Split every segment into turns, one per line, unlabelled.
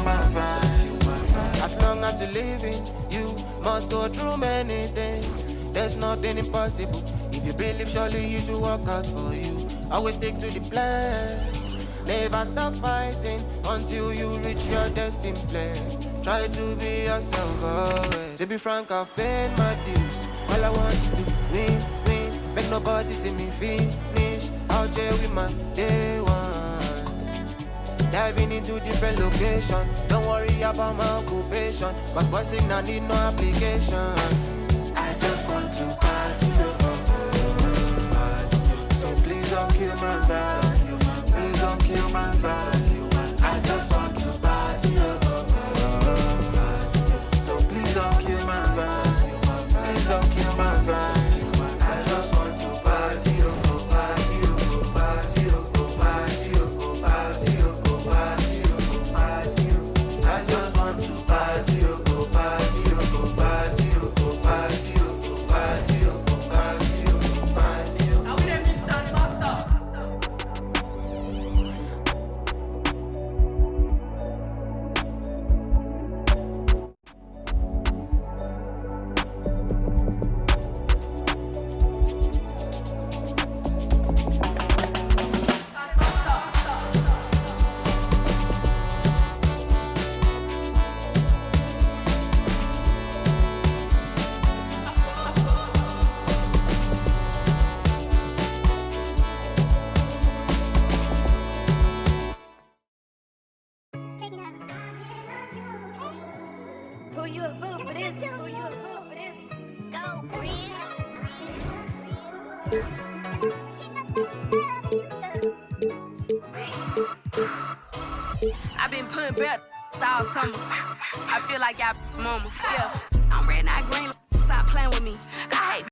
my grind. As long as you're living, you must go through many things. There's nothing impossible. If you believe, surely you to work out for you. Always stick to the plan. Never stop fighting until you reach your destined place. Try to be yourself always. To be frank, I've paid my dues. All I want is to win. Make nobody see me finish. Out here with my day one. Diving into different locations. Don't worry about my occupation. Cause boy signal need no application. I just want to party. So please don't kill my vibe. Please don't kill my vibe. I just want to party. So please don't kill my vibe. Please don't kill my vibe. I just want to party. I just want to party.
I've been putting belt all summer. I feel like y'all mama. Yeah, I'm red, not green. Stop playing with me. I hate.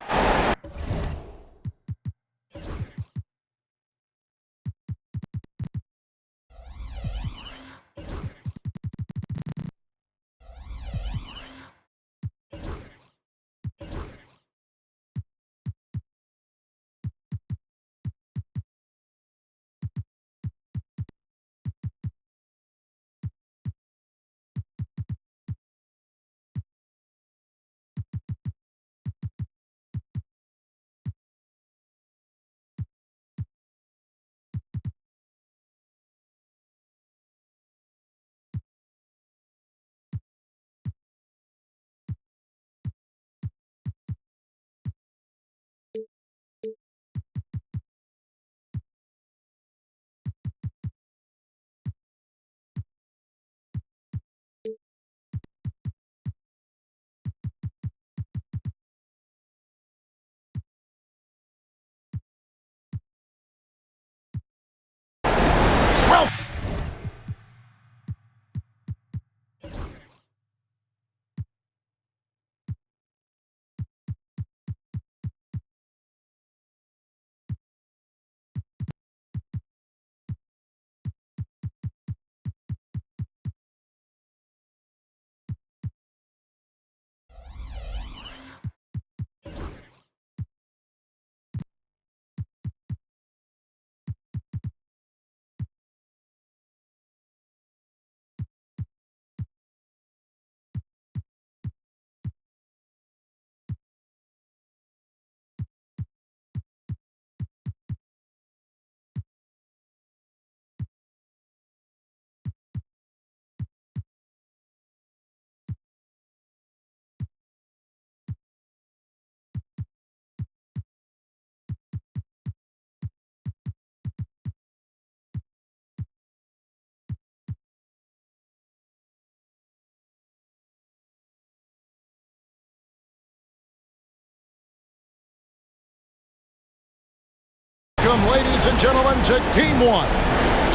Welcome, ladies and gentlemen, to Game 1.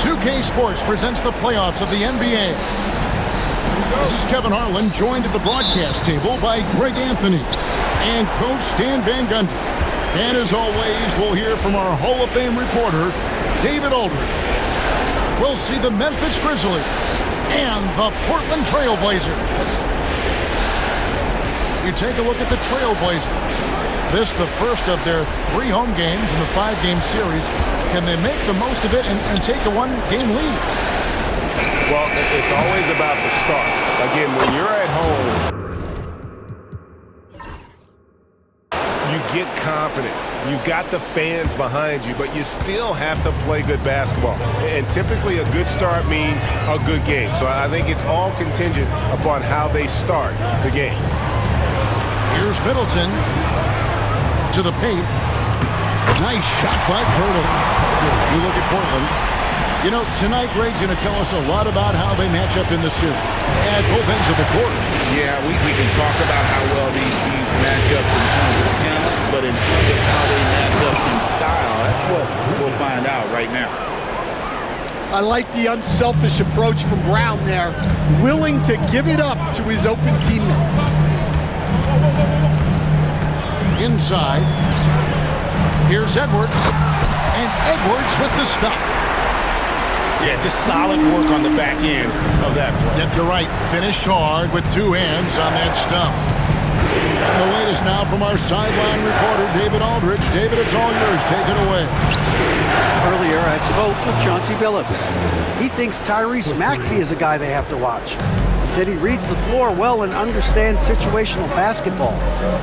2K Sports presents the playoffs of the NBA. This is Kevin Harlan, joined at the broadcast table by Greg Anthony and Coach Stan Van Gundy. And as always, we'll hear from our Hall of Fame reporter, David Aldridge. We'll see the Memphis Grizzlies and the Portland TrailBlazers. We take a look at the TrailBlazers. This the first of their 3 home games in the 5-game series. Can they make the most of it and take a 1-game lead?
Well, it's always about the start. Again, when you're at home, you get confident. You've got the fans behind you, but you still have to play good basketball. And typically a good start means a good game. So I think it's all contingent upon how they start the game.
Here's Middleton to the paint. Nice shot by Pirtle. You look at Portland. You know, tonight Greg's going to tell us a lot about how they match up in the series at both ends of the court.
Yeah, we can talk about how well these teams match up in terms of talent, but in terms of how they match up in style, that's what we'll find out right now.
I like the unselfish approach from Brown there, willing to give it up to his open teammates.
Inside, here's Edwards, and Edwards with the stuff.
Yeah, just solid work on the back end of that play.
Yep, you're right. Finished hard with two hands on that stuff. And the latest now from our sideline reporter, David Aldridge. David, it's all yours. Take it away.
Earlier, I spoke with Chauncey Billups. He thinks Tyrese Maxey is a guy they have to watch. He said he reads the floor well and understands situational basketball.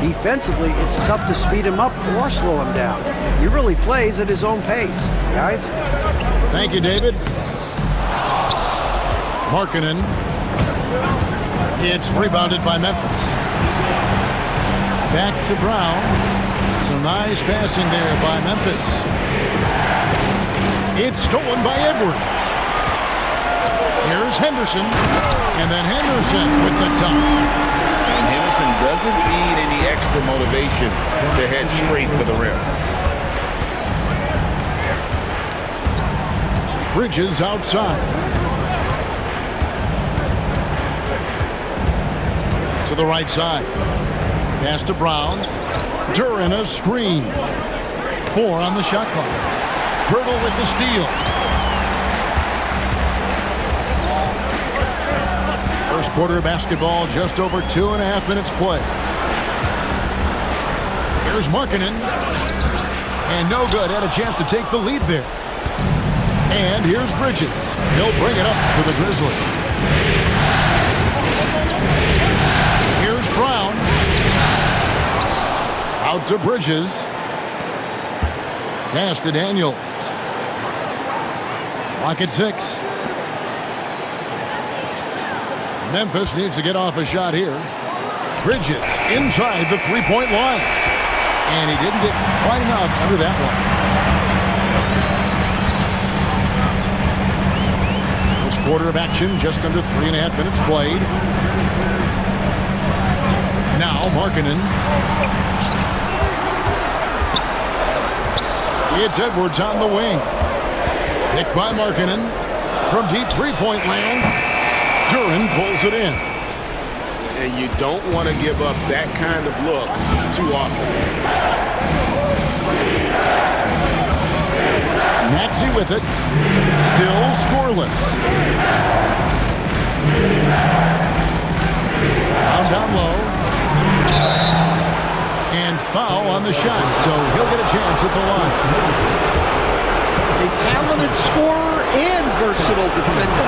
Defensively, it's tough to speed him up or slow him down. He really plays at his own pace. Guys?
Thank you, David. Markkanen. It's rebounded by Memphis. Back to Brown. Some nice passing there by Memphis. It's stolen by Edwards. Here's Henderson. And then Henderson with the dunk.
And Henderson doesn't need any extra motivation to head straight for the rim.
Bridges outside. To the right side. Pass to Brown. Duran a screen. 4 on the shot clock. Pirtle with the steal. First quarter of basketball, just over 2.5 minutes play. Here's Markkanen. And no good. Had a chance to take the lead there. And here's Bridges. He'll bring it up for the Grizzlies. Here's Brown. Out to Bridges. Pass to Daniels. Clock at 6. Memphis needs to get off a shot here. Bridges inside the three-point line. And he didn't get quite enough under that one. First quarter of action, just under 3.5 minutes played. Now Markkanen. It's Edwards on the wing. Picked by Markkanen. From deep three-point land, Duran pulls it in.
And you don't want to give up that kind of look too often.
Maxey with it. Still scoreless. Down low. And foul on the shot, so he'll get a chance at the line.
A talented scorer and versatile defender.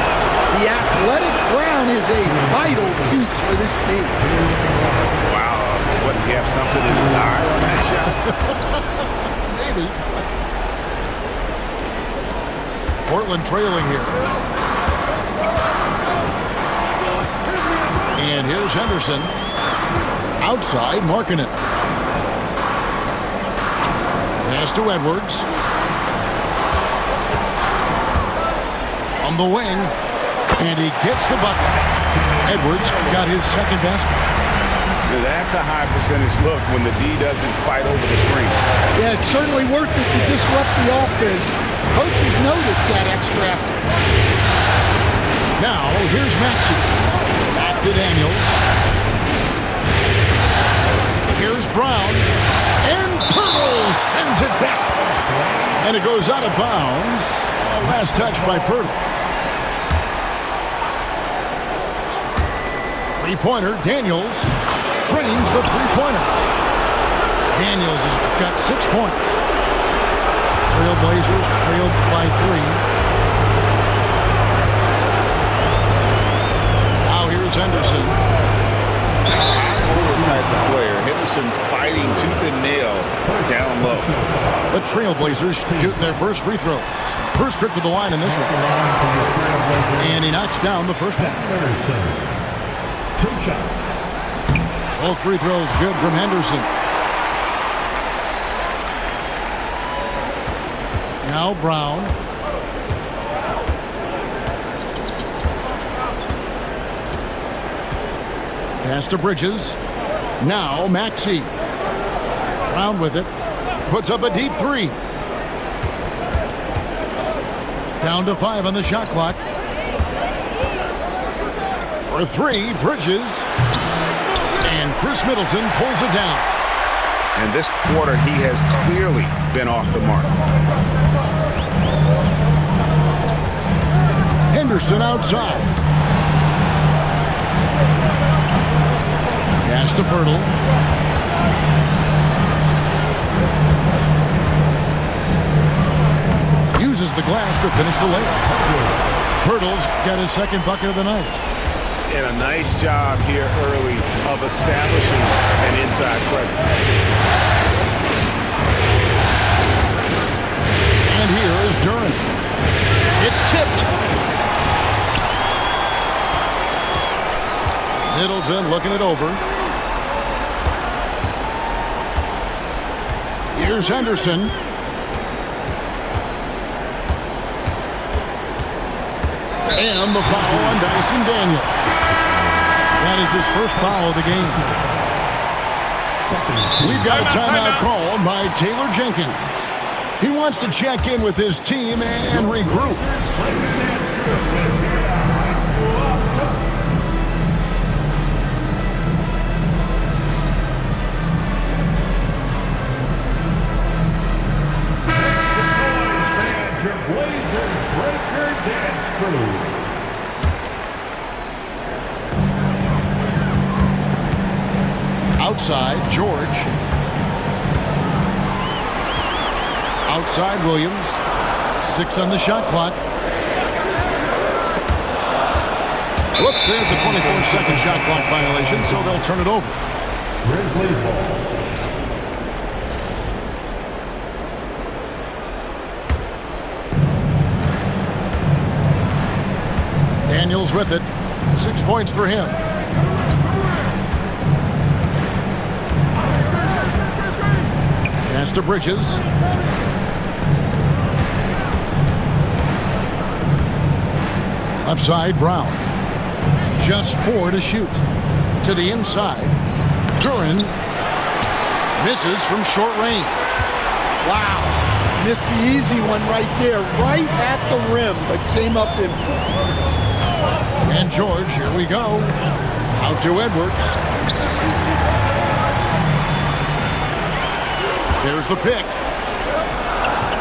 The athletic Brown is a vital piece for this team.
Wow, what, he have something in his eye on that shot?
Maybe. Portland trailing here. And here's Henderson. Outside, Markkanen. Pass to Edwards. On the wing. And he gets the bucket. Edwards got his second basket.
That's a high percentage look when the D doesn't fight over the screen.
Yeah, it's certainly worth it to disrupt the offense. Coaches notice that extra effort.
Now, here's Maxey. Back to Daniels. Here's Brown. And Pirtle sends it back. And it goes out of bounds. Last touch by Pirtle. Three-pointer, Daniels trains the three-pointer. Daniels has got 6 points. TrailBlazers trailed by 3. The TrailBlazers shoot their first free throws. First trip to the line in this one. And he knocks down the first one.
2 shots.
Both free throws good from Henderson. Now Brown. Pass to Bridges. Now Maxey. Brown with it. Puts up a deep 3. Down to 5 on the shot clock. For 3, Bridges. And Chris Middleton pulls it down.
And this quarter, he has clearly been off the mark.
Henderson outside. Pass to Pirtle. Uses the glass to finish the layup. Pirtle's got his second bucket of the night.
And a nice job here early of establishing an inside presence.
And here is Duran. It's tipped. Middleton looking it over. Here's Henderson. And the foul on Dyson Daniel. That is his first foul of the game. We've got a timeout called by Taylor Jenkins. He wants to check in with his team and regroup. Outside, George. Outside, Williams. 6 on the shot clock. Whoops, there's the 24-second shot clock violation, so they'll turn it over.
Grizzlies ball.
Daniels with it. 6 points for him. Pass to Bridges. Left side, Brown. Just 4 to shoot. To the inside. Duran misses from short range.
Wow. Missed the easy one right there, right at the rim, but came up empty.
And George, here we go. Out to Edwards. There's the pick.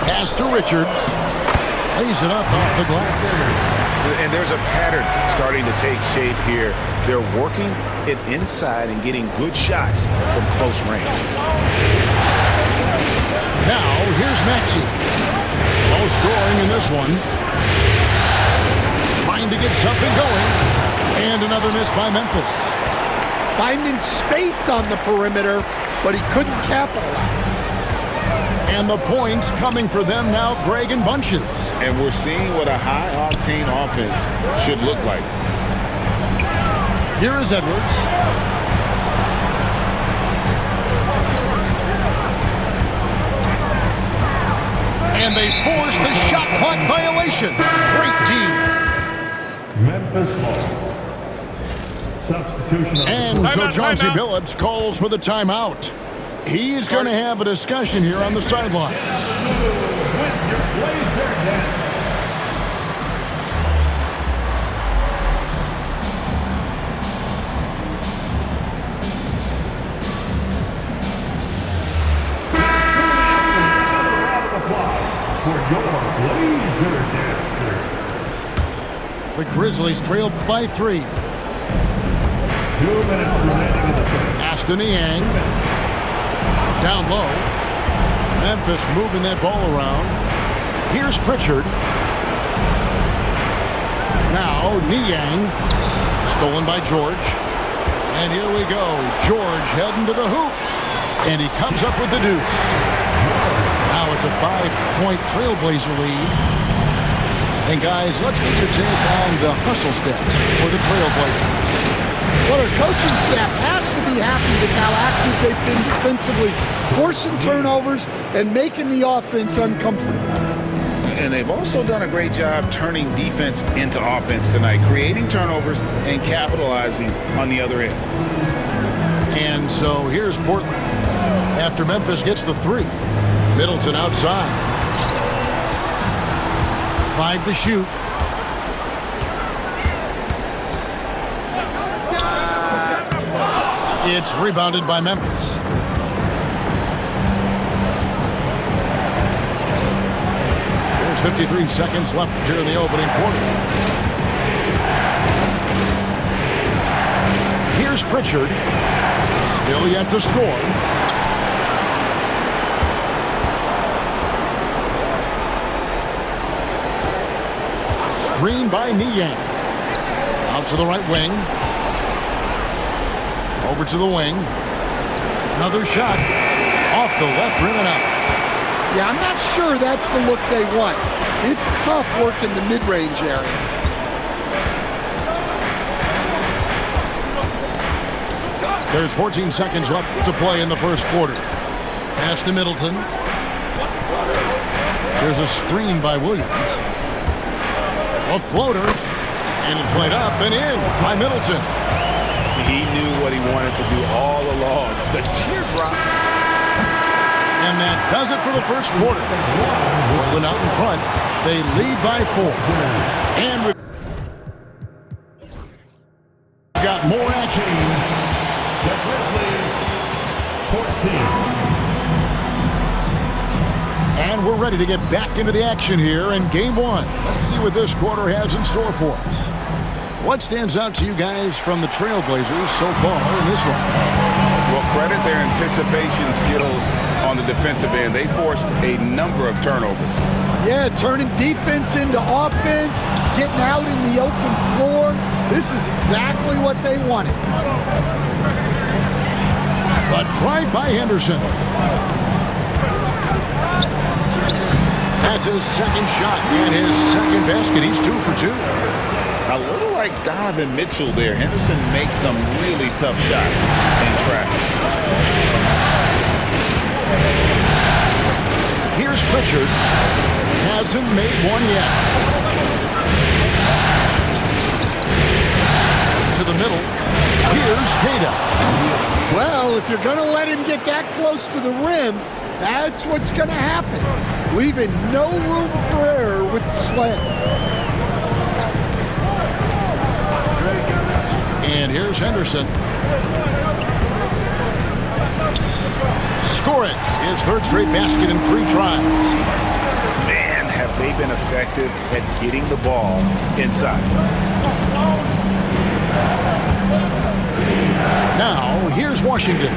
Pass to Richards. Lays it up off the glass.
And there's a pattern starting to take shape here. They're working it inside and getting good shots from close range.
Now, here's Maxey. No scoring in this one. Trying to get something going. And another miss by Memphis.
Finding space on the perimeter, but he couldn't capitalize.
And the points coming for them now, Greg, in bunches.
And we're seeing what a high-octane offense should look like.
Here is Edwards. And they force the shot clock violation. Great team.
Memphis ball. Substitution.
And so Chauncey Billups calls for the timeout. He's going to have a discussion here on the sideline. The Grizzlies trail by 3.
2 minutes remaining in the first.
Aston Yang. Down low. Memphis moving that ball around. Here's Pritchard. Now Niang. Stolen by George. And here we go. George heading to the hoop. And he comes up with the deuce. Now a it's a 5-point TrailBlazer lead. And guys, let's get your take on the hustle stats for the TrailBlazers.
Well, our coaching staff has to be happy with how active they've been defensively, forcing turnovers and making the offense uncomfortable.
And they've also done a great job turning defense into offense tonight, creating turnovers and capitalizing on the other end.
And so here's Portland. After Memphis gets the 3. Middleton outside. 5 to shoot. It's rebounded by Memphis. There's 53 seconds left here in the opening quarter. Here's Pritchard. Still yet to score. Screen by Niang. Out to the right wing. Over to the wing. Another shot. Off the left rim and out.
Yeah, I'm not sure that's the look they want. It's tough working the mid-range area.
There's 14 seconds left to play in the first quarter. Pass to Middleton. There's a screen by Williams. A floater. And it's laid up and in by Middleton.
He knew what he wanted to do all along. The teardrop.
And that does it for the first quarter. Portland out in front. They lead by 4. And we've got more action.
The Grizzlies 14.
And we're ready to get back into the action here in game 1. Let's see what this quarter has in store for us. What stands out to you guys from the TrailBlazers so far in this one?
Well, credit their anticipation skills on the defensive end. They forced a number of turnovers.
Yeah, turning defense into offense, getting out in the open floor. This is exactly what they wanted.
But drive by Henderson. That's his second shot and his second basket. He's 2 for 2.
A little like Donovan Mitchell there. Henderson makes some really tough shots in traffic.
Here's Pritchard. Hasn't made one yet. To the middle. Here's Gara.
Well, if you're going to let him get that close to the rim, that's what's going to happen. Leaving no room for error with the slam.
And here's Henderson. Scoring his third straight basket in 3 tries.
Man, have they been effective at getting the ball inside.
Now, here's Washington.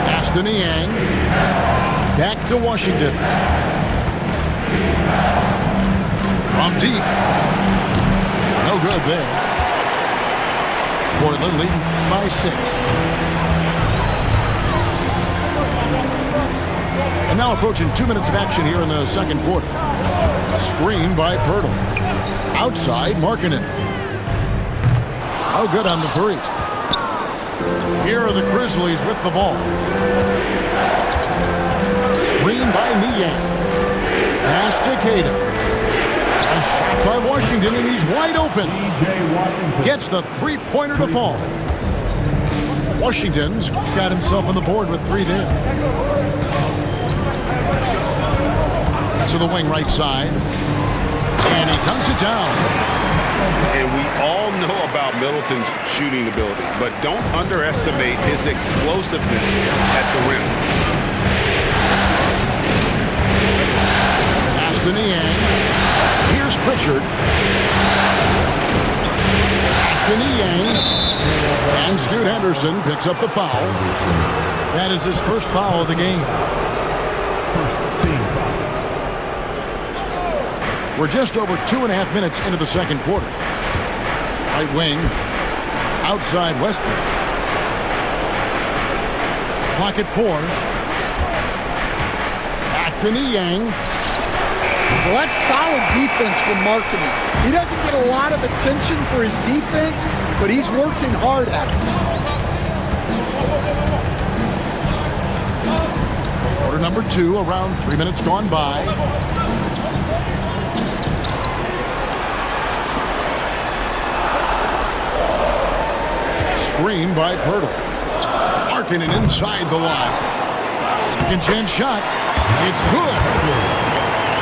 Pass to Niang. Back to Washington. From deep. No good there. Portland leading by 6. And now approaching 2 minutes of action here in the second quarter. Screen by Pirtle. Outside, Markkanen. Oh, good on the 3. Here are the Grizzlies with the ball. Screen by Niang. Pass to Gara. A shot by Washington, and he's wide open. Gets the 3-pointer to fall. Washington's got himself on the board with 3 there. To the wing right side. And he dunks it down.
And we all know about Middleton's shooting ability, but don't underestimate his explosiveness at the rim.
Pass to Niang. Here's Pritchard. Back to Niang. And Scoot Henderson picks up the foul. That is his first foul of the game.
First team foul.
We're just over 2.5 minutes into the second quarter. Right wing. Outside Westbrook. Clock at 4. Anthony Yang.
Well, that's solid defense from Marketing. He doesn't get a lot of attention for his defense, but he's working hard at it.
Quarter number 2, around 3 minutes gone by. Screen by Pirtle. Markkanen inside the line. Second chance shot. It's good.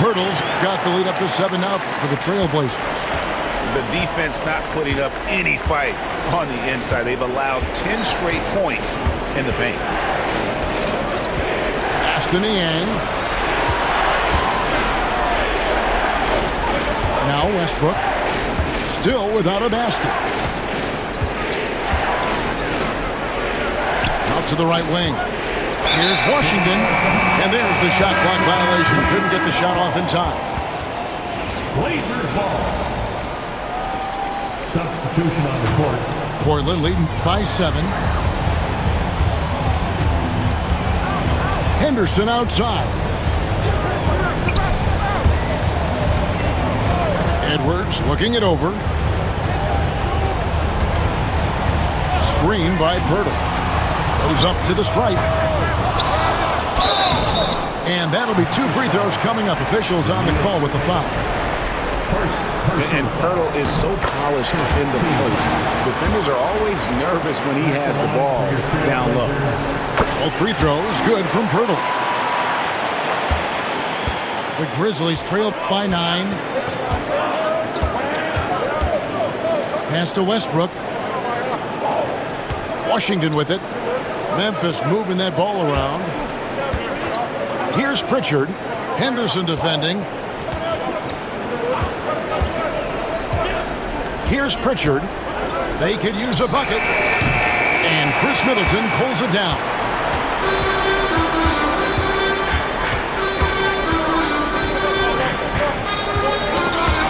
Pirtle's got the lead up to 7 now for the TrailBlazers.
The defense not putting up any fight on the inside. They've allowed 10 straight points in the paint.
Anthony Yang. Now Westbrook. Still without a basket. Out to the right wing. Here's Washington. And there's the shot clock violation. Couldn't get the shot off in time.
Blazers ball. Substitution on the court.
Portland leading by 7. Henderson outside. Edwards looking it over. Screen by Pirtle. Goes up to the stripe. And that'll be 2 free throws coming up. Officials on the call with the foul.
And Pirtle is so polished in the post. Defenders are always nervous when he has the ball down low.
Both free throws good from Pirtle. The Grizzlies trail by 9. Pass to Westbrook. Washington with it. Memphis moving that ball around. Here's Pritchard. Henderson defending. Here's Pritchard. They could use a bucket. And Chris Middleton pulls it down.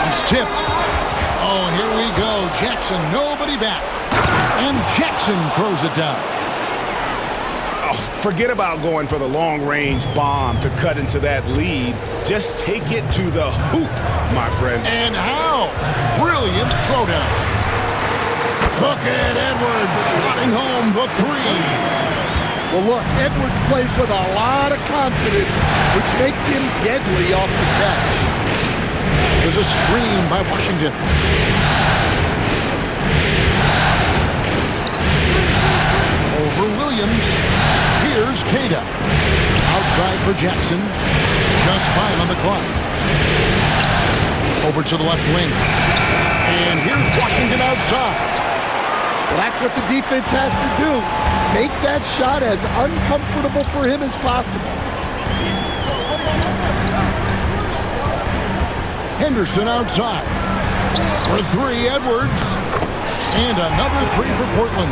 It's tipped. Oh, and here we go. Jackson, nobody back. And Jackson throws it down.
Oh, forget about going for the long-range bomb to cut into that lead. Just take it to the hoop, my friend.
And how? Brilliant throwdown. Look at Edwards running home the 3.
Well, look, Edwards plays with a lot of confidence, which makes him deadly off the catch.
There's a screen by Washington. Over Williams. Here's Cada. Outside for Jackson. Just 5 on the clock. Over to the left wing. And here's Washington outside.
Well, that's what the defense has to do. Make that shot as uncomfortable for him as possible.
Henderson outside. For 3, Edwards. And another 3 for Portland.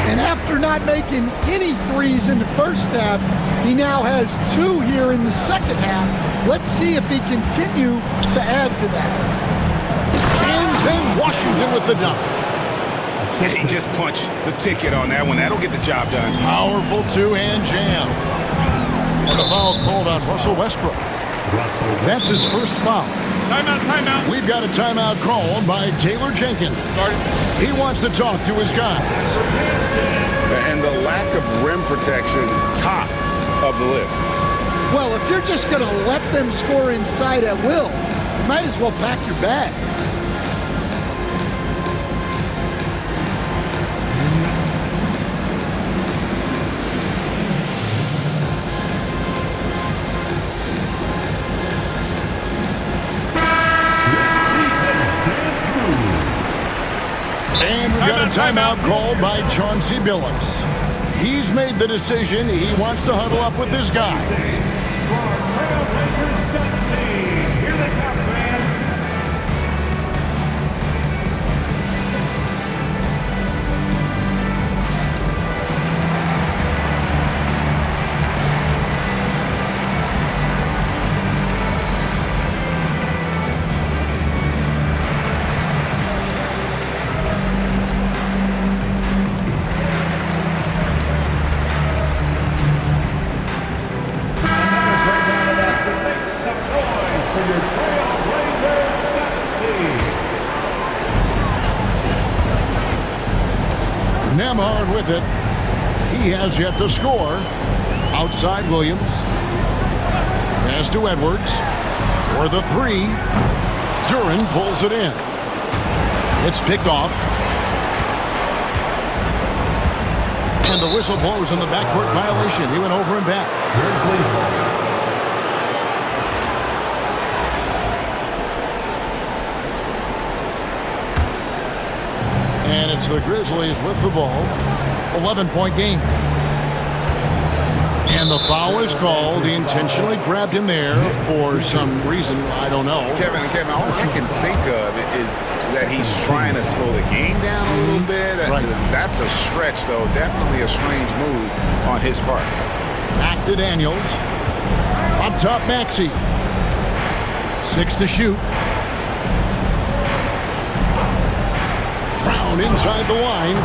And after not making any threes in the first half, he now has 2 here in the second half. Let's see if he continue to add to that.
And then Washington with the dunk.
He just punched the ticket on that one. That'll get the job done.
Powerful 2-hand jam. And a foul called on Russell Westbrook. That's his first foul.
Timeout.
We've got a timeout called by Taylor Jenkins. He wants to talk to his guy.
And the lack of rim protection, top of the list.
Well, if you're just going to let them score inside at will, you might as well pack your bags.
And we've got a timeout called by Chauncey Billups. He's made the decision. He wants to huddle up with his guys.
Here they come, man. for your TrailBlazers,
Nemhard with it. He has yet to score. Outside Williams. Pass to Edwards. For the three. Duran pulls it in. It's picked off. And the whistle blows on the backcourt violation. He went over and back. And it's the Grizzlies with the ball. 11-point game. And the foul is called. He intentionally grabbed him there for some reason. I don't know.
Kevin, all I can think of is that he's trying to slow the game down a little bit.
Right.
That's a stretch, though. Definitely a strange move on his part.
Back to Daniels. Up top, Maxey. 6 to shoot. Brown inside the line.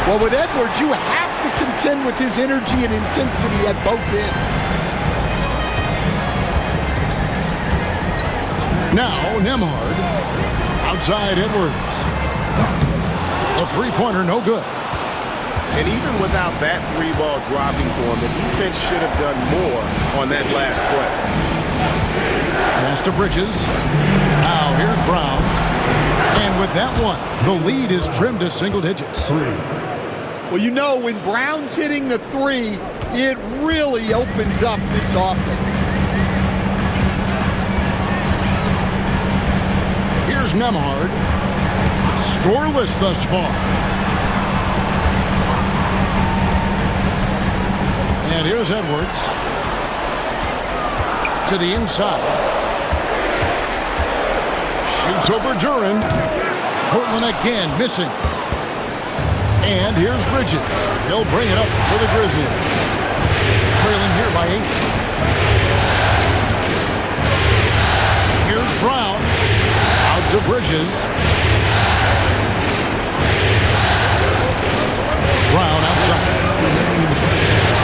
Well, with Edwards, you have to contend with his energy and intensity at both ends.
Now, Nemhard. Outside Edwards. A three-pointer, no good.
And even without that three ball dropping for him, the defense should have done more on that last play.
Pass to Bridges. Now, here's Brown. And with that one, the lead is trimmed to single digits.
Well, you know, when Brown's hitting the three, it really opens up this offense.
Here's Nemhard. Scoreless thus far. And here's Edwards. To the inside. Shoots over Duran. Portland again missing. And here's Bridges. He'll bring it up for the Grizzlies. Trailing here by 8. Here's Brown. Out to Bridges. Brown outside.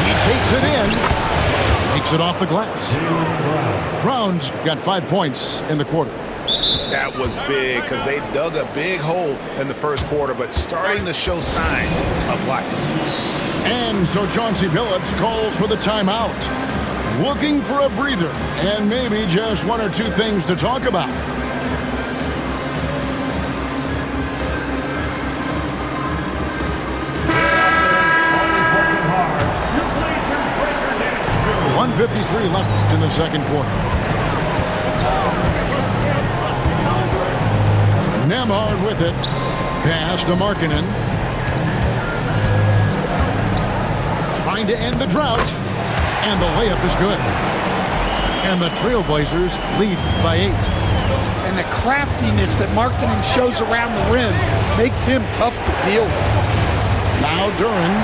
He takes it in. Makes it off the glass. Brown's got 5 points in the quarter.
That was big because they dug a big hole in the first quarter, but starting to show signs of life.
And so Chauncey Billups calls for the timeout. Looking for a breather and maybe just one or two things to talk about. .153 left in the second quarter. Nemhard with it. Pass to Markkanen. Trying to end the drought. And the layup is good. And the TrailBlazers lead by 8.
And the craftiness that Markkanen shows around the rim makes him tough to deal with.
Now Duran.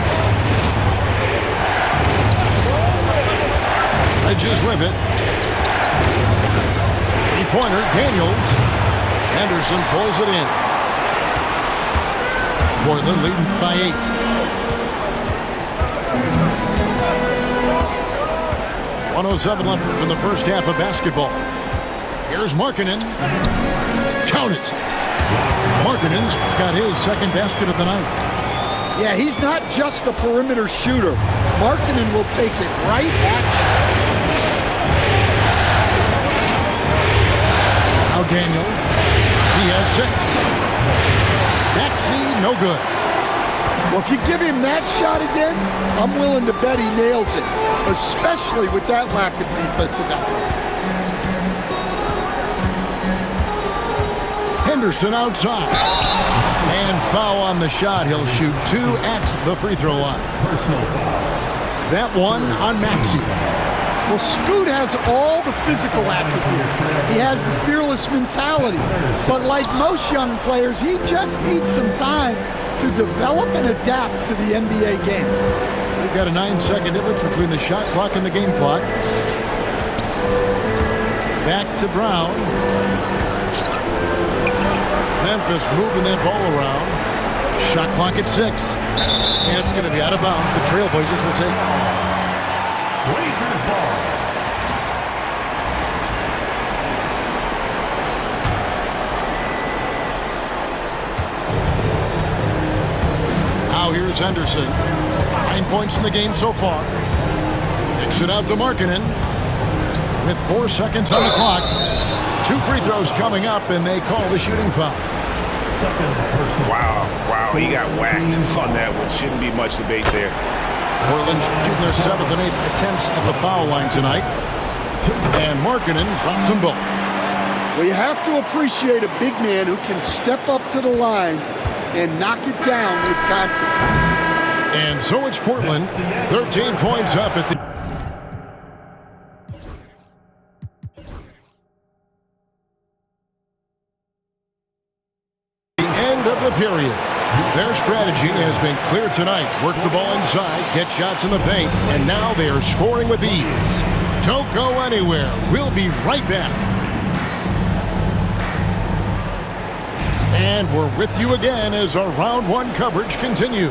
Bridges with it. Three-pointer, Daniels. Anderson pulls it in. Portland leading by 8. .107 left in the first half of basketball. Here's Markkanen. Count it. Markkanen's got his second basket of the night.
Yeah, he's not just a perimeter shooter. Markkanen will take it right at you.
Now Daniels. He has 6. Maxey, no good.
Well, if you give him that shot again, I'm willing to bet he nails it, especially with that lack of defensive effort.
Henderson outside. And foul on the shot. He'll shoot 2 at the free throw line. That one on Maxey.
Well, Scoot has all the physical attributes. He has the fearless mentality. But like most young players, he just needs some time to develop and adapt to the NBA game.
We've got a 9-second difference between the shot clock and the game clock. Back to Brown. Memphis moving that ball around. Shot clock at 6. And it's going to be out of bounds. The TrailBlazers will take it.
Blazers ball.
Here's Henderson. 9 points in the game so far. Kicks it out to Markkanen. With 4 seconds on the clock. 2 free throws coming up, and they call the shooting foul.
Wow, he got whacked on that one. Shouldn't be much debate there.
Portland shooting their 7th and 8th attempts at the foul line tonight. And Markkanen drops them both.
Well, you have to appreciate a big man who can step up to the line and knock it down with confidence.
And so it's Portland, 13 points up at the end of the period. Their strategy has been clear tonight. Work the ball inside, get shots in the paint, and now they are scoring with ease. Don't go anywhere. We'll be right back. And we're with you again as our round 1 coverage continues.